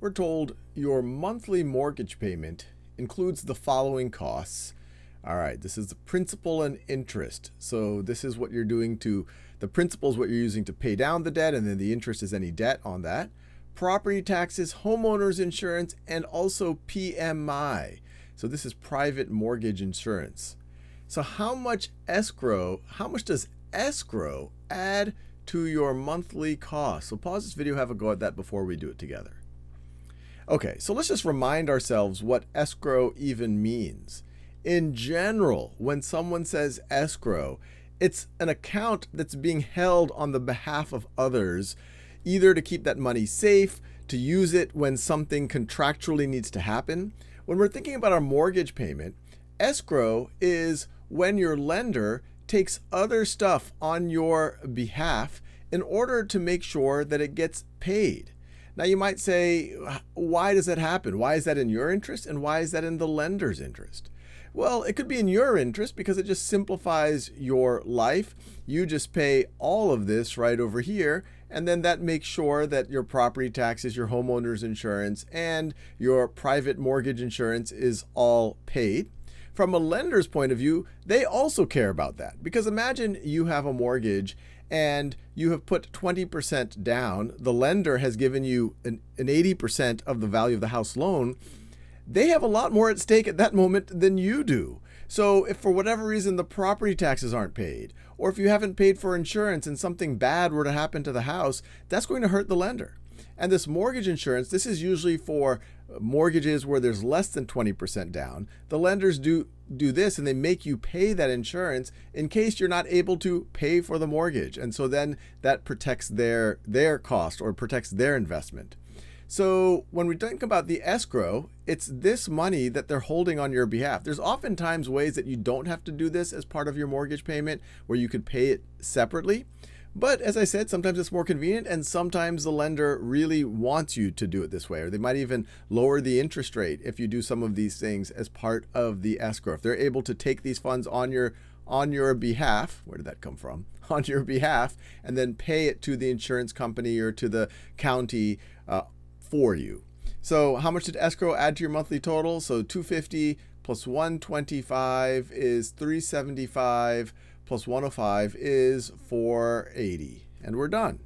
We're told your monthly mortgage payment includes the following costs. All right, this is the principal and interest. So this is what you're doing the principal is what you're using to pay down the debt, and then the interest is any debt on that. Property taxes, homeowners insurance, and also PMI. So this is private mortgage insurance. So how much does escrow add to your monthly cost? So pause this video, have a go at that before we do it together. Okay, so let's just remind ourselves what escrow even means. In general, when someone says escrow, it's an account that's being held on the behalf of others, either to keep that money safe, to use it when something contractually needs to happen. When we're thinking about our mortgage payment, escrow is when your lender takes other stuff on your behalf in order to make sure that it gets paid. Now you might say, why does that happen? Why is that in your interest, and why is that in the lender's interest? Well, it could be in your interest because it just simplifies your life. You just pay all of this right over here, and then that makes sure that your property taxes, your homeowner's insurance, and your private mortgage insurance is all paid. From a lender's point of view, they also care about that, because imagine you have a mortgage and you have put 20% down. The lender has given you an 80% of the value of the house loan. They have a lot more at stake at that moment than you do. So if for whatever reason the property taxes aren't paid, or if you haven't paid for insurance and something bad were to happen to the house, that's going to hurt the lender. And this mortgage insurance, this is usually for mortgages where there's less than 20% down. The lenders do this, and they make you pay that insurance in case you're not able to pay for the mortgage. And so then that protects their cost, or protects their investment. So when we think about the escrow, it's this money that they're holding on your behalf. There's oftentimes ways that you don't have to do this as part of your mortgage payment, where you could pay it separately. But as I said, sometimes it's more convenient, and sometimes the lender really wants you to do it this way, or they might even lower the interest rate if you do some of these things as part of the escrow. If they're able to take these funds on your behalf, where did that come from? On your behalf, and then pay it to the insurance company or to the county for you. So how much did escrow add to your monthly total? So $250 plus $125 is $375. Plus 105 is $480, and we're done.